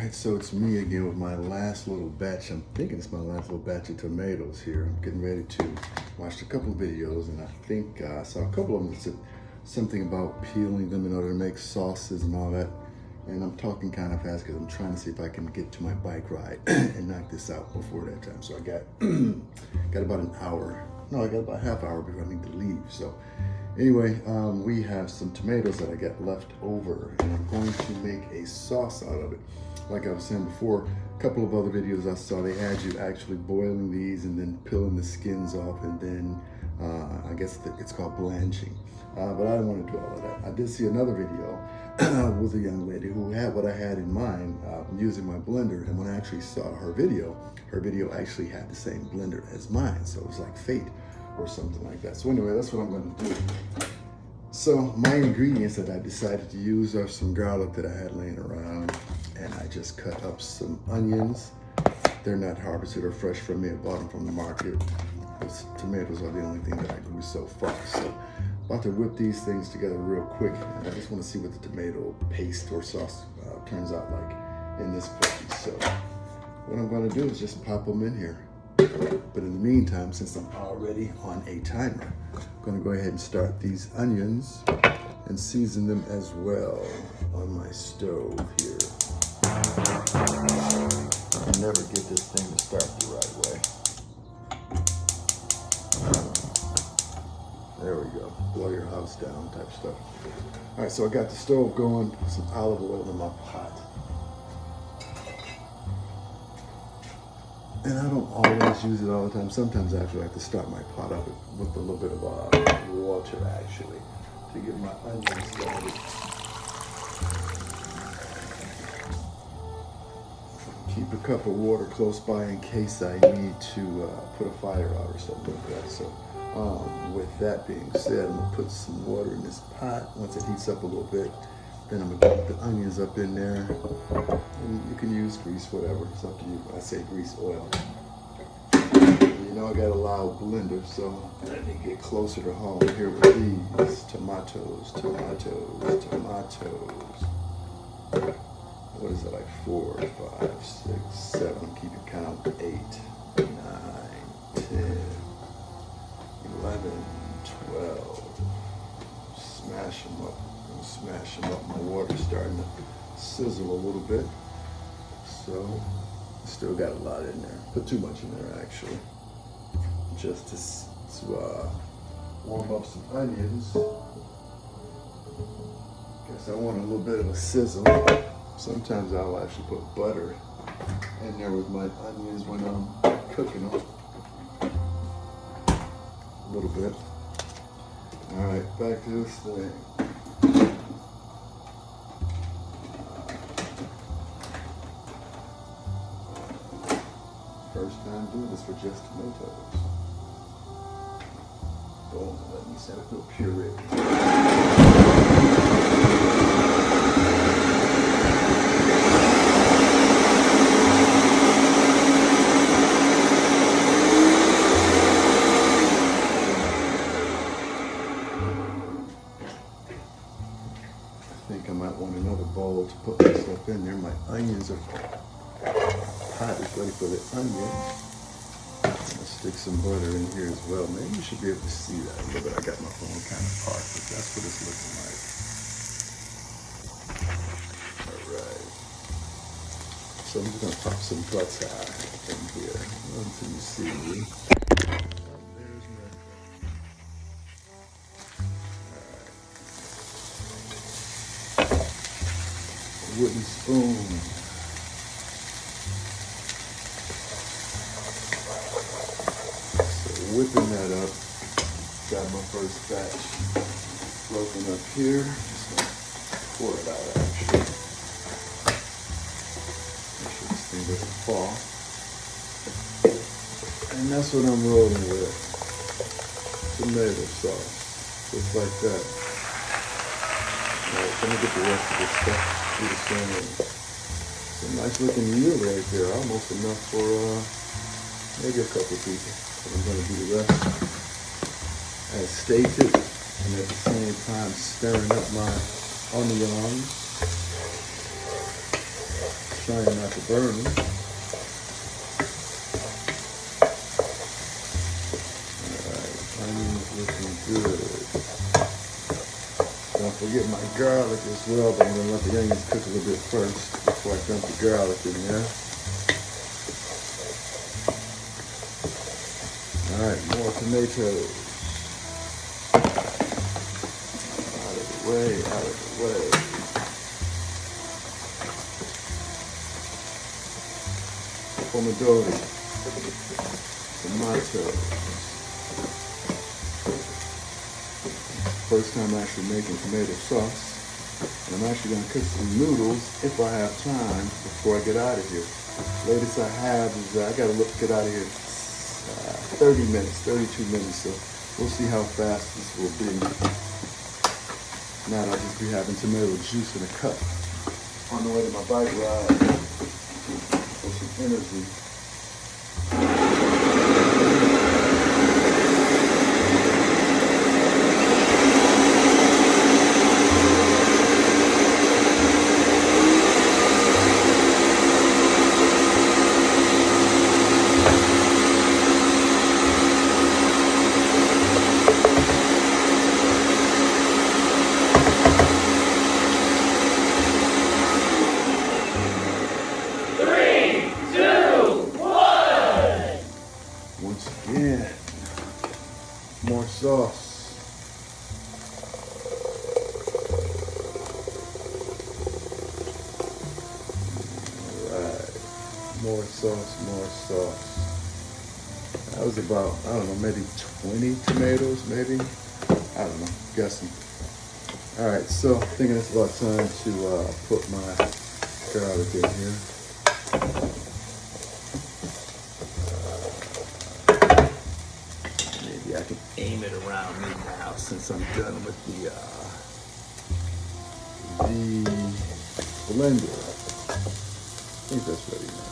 Alright, so it's me again with my last little batch. I'm thinking it's my last little batch of tomatoes here. I'm getting ready to watch a couple of videos, and I think I saw a couple of them that said something about peeling them in order to make sauces and all that. And I'm talking kind of fast because I'm trying to see if I can get to my bike ride and knock this out before that time. So I got got about an hour. No, I got about a half hour before I need to leave. So anyway, we have some tomatoes that I got left over, and I'm going to make a sauce out of it. Like I was saying before, a couple of other videos I saw, they had you actually boiling these and then peeling the skins off, and then I guess it's called blanching. But I didn't want to do all of that. I did see another video with a young lady who had what I had in mind using my blender, and when I actually saw her video actually had the same blender as mine, so it was like fate or something like that. So anyway, that's what I'm going to do. So my ingredients that I decided to use are some garlic that I had laying around, and I just cut up some onions. They're not harvested or fresh from me. I bought them from the market. Those tomatoes are the only thing that I grew so far. So about to whip these things together real quick, and I just want to see what the tomato paste or sauce turns out like in this place. So what I'm going to do is just pop them in here. But in the meantime, since I'm already on a timer, I'm going to go ahead and start these onions and season them as well on my stove here. I never get this thing to start the right way. There we go. Blow your house down type stuff. All right, so I got the stove going, some olive oil in my pot. And I don't always use it all the time. Sometimes I actually have to start my pot up with a little bit of water actually to get my onions started. Keep a cup of water close by in case I need to put a fire out or something like that. So with that being said, I'm gonna put some water in this pot. Once it heats up a little bit, then I'm gonna put the onions up in there. And you can use grease, whatever, it's up to you. I say grease, oil. You know I got a loud blender, so let me get closer to home here with these tomatoes. What is it, like 4, 5, 6, 7, I'm keeping count, 8, 9, 10, 11, 12. Smash them up. Smash them up. My water's starting to sizzle a little bit, so still got a lot in there. Put too much in there actually, just to warm up some onions. Guess I want a little bit of a sizzle. Sometimes I'll actually put butter in there with my onions when I'm cooking them. A little bit. All right, back to this thing. First time doing this for just tomatoes. Boom, let me set up a puree. I think I might want another bowl to put my stuff in there. My onions are pot is ready for the onions. I'm gonna stick some butter in here as well. Maybe you should be able to see that a little bit. I got my phone kind of parked, but that's what it's looking like. All right. So I'm just gonna pop some butter in here until you see me. There's my wooden spoon. So whipping that up. Got my first batch broken up here. Just gonna pour it out actually. Make sure this thing doesn't fall. And that's what I'm rolling with. Tomato sauce. Just like that. Alright, let me get the rest of this stuff. Do the same. It's a nice looking meal right there. Almost enough for maybe a couple people. But I'm going to do the rest as stated, and at the same time stirring up my onions. trying not to burn them. Alright, onions looking good. Don't forget my garlic as well, but I'm going to let the onions cook a little bit first before I dump the garlic in there. Alright, more tomatoes. Out of the way, out of the way. Pomodoro, tomatoes. First time actually making tomato sauce. And I'm actually going to cook some noodles if I have time before I get out of here. Latest I have is I got to get out of here 30 minutes, 32 minutes. So we'll see how fast this will be. Now I'll just be having tomato juice in a cup on the way to my bike ride for some energy. Yeah, more sauce. Alright, more sauce, more sauce. That was about, I don't know, maybe 20 tomatoes, maybe? I don't know, guessing. Alright, so I think it's about time to put my garlic in here. I can aim it around me now since I'm done with the blender. I think that's ready now.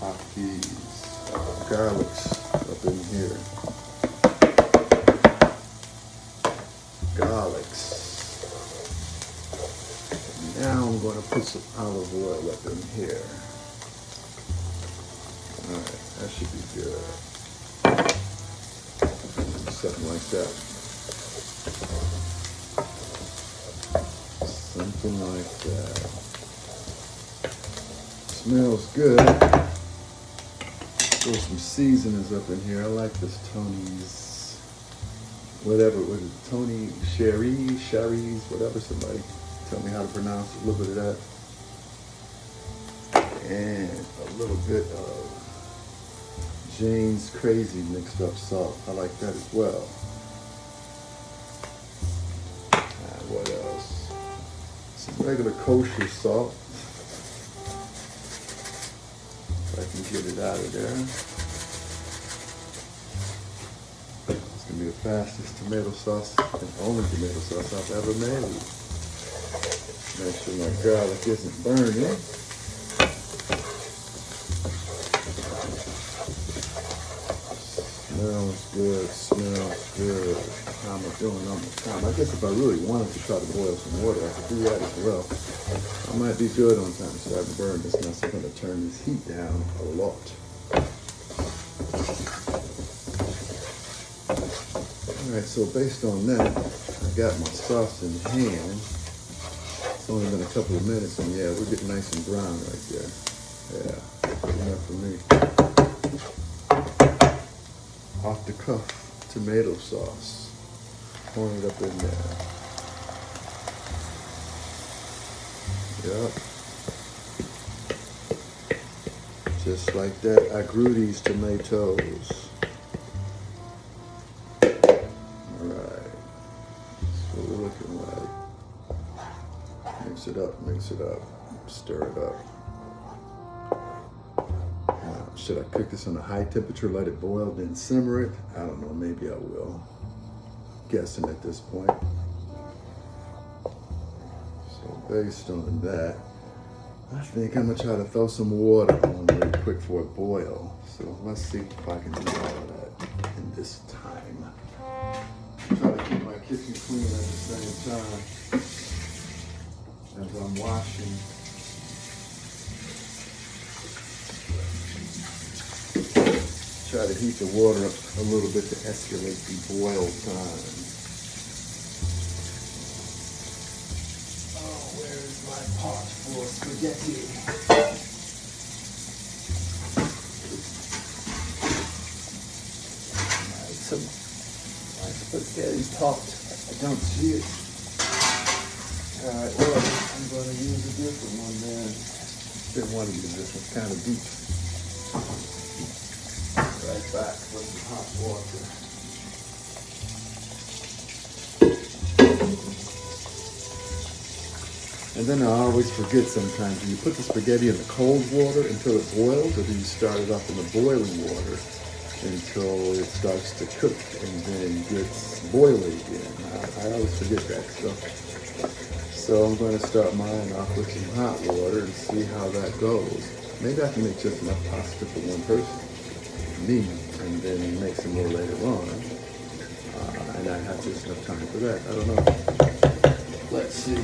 Pop these garlics up in here. Garlics. Now I'm going to put some olive oil up in here. All right, that should be good. Something like that. Something like that. Smells good. Throw some seasonings up in here. I like this Tony's, whatever, what is it? Tony Sherry's, whatever, somebody tell me how to pronounce it. A little bit of that. And a little bit of Jane's Crazy mixed up salt. I like that as well. What else? Some regular kosher salt. If I can get it out of there. It's going to be the fastest tomato sauce and only tomato sauce I've ever made. Make sure my garlic isn't burning. Smells good, smells good. How am I doing on the time? I guess if I really wanted to try to boil some water, I could do that as well. I might be good on time, so I haven't burned this mess. I'm going to turn this heat down a lot. Alright, so based on that, I got my sauce in hand. It's only been a couple of minutes, and yeah, we're getting nice and brown right there. Yeah, good enough for me. Off the cuff tomato sauce. Pouring it up in there. Yep. Just like that, I grew these tomatoes. Alright. That's what we're looking like. Mix it up, stir it up. Should I cook this on a high temperature, let it boil, then simmer it? I don't know, maybe I will. Guessing at this point. So based on that, I think I'm gonna try to throw some water on really quick for a boil. So let's see if I can do all of that in this time. Try to keep my kitchen clean at the same time. as I'm washing. Try to heat the water up a little bit to escalate the boil time. Oh, where is my pot for spaghetti? My spaghetti pot. I don't see it. Alright, well, I'm going to use a different one then. Didn't want to use this one, kind of deep. Right back with some hot water. And then I always forget sometimes, do you put the spaghetti in the cold water until it boils, or do you start it off in the boiling water until it starts to cook and then gets boiling again? I always forget that stuff. So I'm going to start mine off with some hot water and see how that goes. Maybe I can make just enough pasta for one person, me, and then make some more later on. And I have just enough time for that. I don't know. Let's see.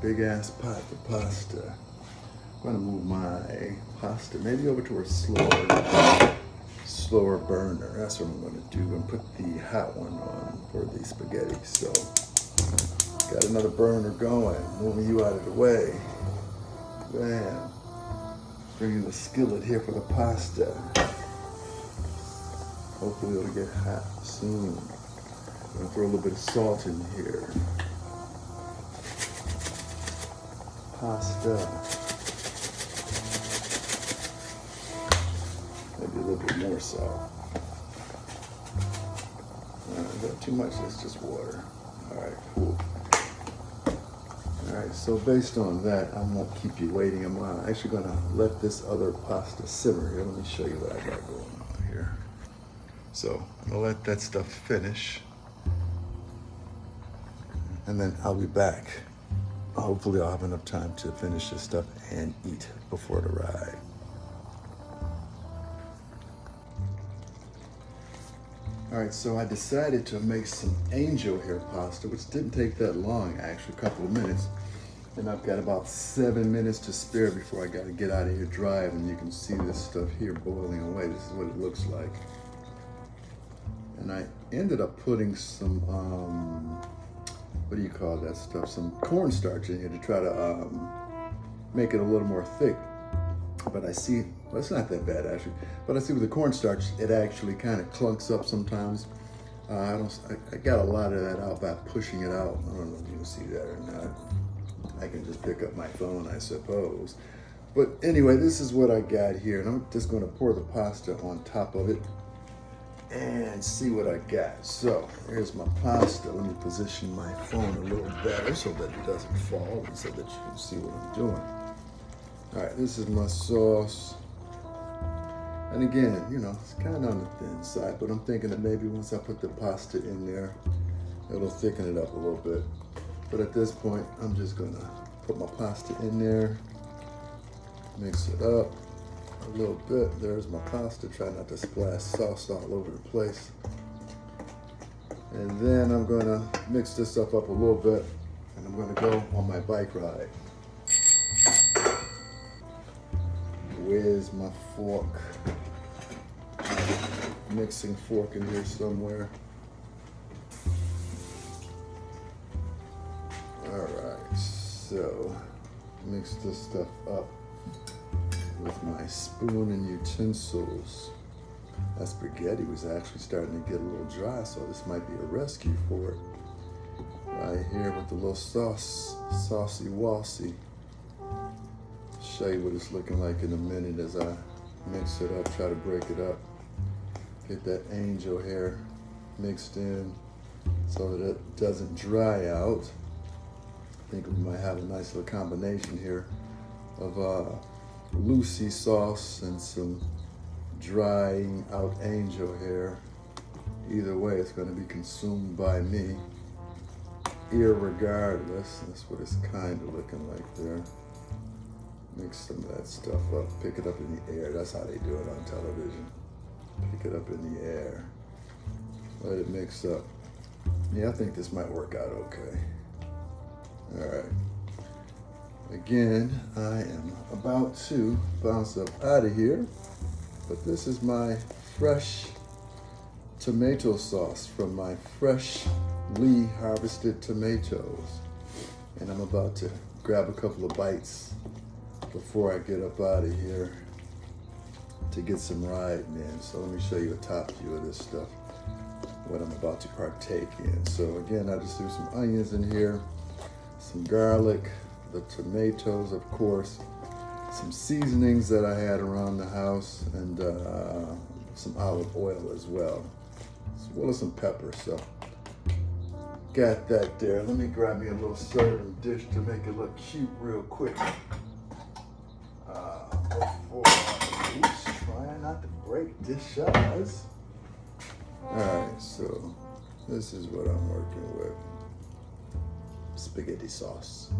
Big ass pot for pasta. I'm gonna move my pasta maybe over to a slower burner. That's what I'm gonna do, and put the hot one on for the spaghetti. So, got another burner going. Moving you out of the way. Bam. Bringing the skillet here for the pasta. Hopefully it'll get hot soon. I'm gonna throw a little bit of salt in here. Pasta. Maybe a little bit more salt. Is that too much? That's just water. Alright, cool. Alright, so based on that, I won't keep you waiting. I'm actually going to let this other pasta simmer here. Let me show you what I got going on here. So, I'm going to let that stuff finish. And then I'll be back. Hopefully I'll have enough time to finish this stuff and eat before the ride. Alright, so I decided to make some angel hair pasta, which didn't take that long, actually, a couple of minutes. And I've got about 7 minutes to spare before I got to get out of here driving. You can see this stuff here boiling away. This is what it looks like. And I ended up putting some, what do you call that stuff? Some cornstarch in here to try to make it a little more thick. But I see, well, it's not that bad actually. But I see with the cornstarch, it actually kind of clunks up sometimes. I got a lot of that out by pushing it out. I don't know if you can see that or not. I can just pick up my phone, I suppose. But anyway, this is what I got here. And I'm just going to pour the pasta on top of it and see what I got. So here's my pasta. Let me position my phone a little better so that it doesn't fall and so that you can see what I'm doing. All right, this is my sauce. And again, you know, it's kind of on the thin side, but I'm thinking that maybe once I put the pasta in there, it'll thicken it up a little bit. But at this point, I'm just gonna put my pasta in there, mix it up a little bit. There's my pasta. Try not to splash sauce all over the place. And then I'm gonna mix this stuff up a little bit, and I'm gonna go on my bike ride. Where's my fork? Mixing fork in here somewhere. Alright, so mix this stuff up with my spoon and utensils. That spaghetti was actually starting to get a little dry, so this might be a rescue for it. Right here with the little sauce, saucy wassy. Show you what it's looking like in a minute as I mix it up, try to break it up. Get that angel hair mixed in so that it doesn't dry out. I think we might have a nice little combination here of Lucy sauce and some drying out angel hair. Either way, it's going to be consumed by me, irregardless. That's what it's kind of looking like there. Mix some of that stuff up, pick it up in the air. That's how they do it on television. stick it up in the air. Let it mix up. Yeah, I think this might work out okay. All right. Again, I am about to bounce up out of here, but this is my fresh tomato sauce from my freshly harvested tomatoes. And I'm about to grab a couple of bites before I get up out of here to get some riding in. So let me show you a top view of this stuff, what I'm about to partake in. So again, I just threw some onions in here, some garlic, the tomatoes, of course, some seasonings that I had around the house, and some olive oil as well as some pepper. So got that there. Let me grab me a little serving dish to make it look cute real quick. Before trying not to break this guys. Alright, so this is what I'm working with. Spaghetti sauce.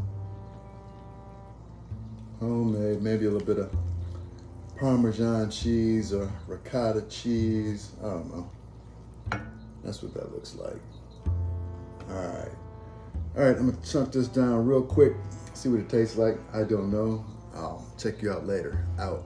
Homemade, maybe a little bit of Parmesan cheese or ricotta cheese. I don't know. That's what that looks like. Alright, I'm gonna chunk this down real quick, see what it tastes like. I don't know. I'll check you out later. Out.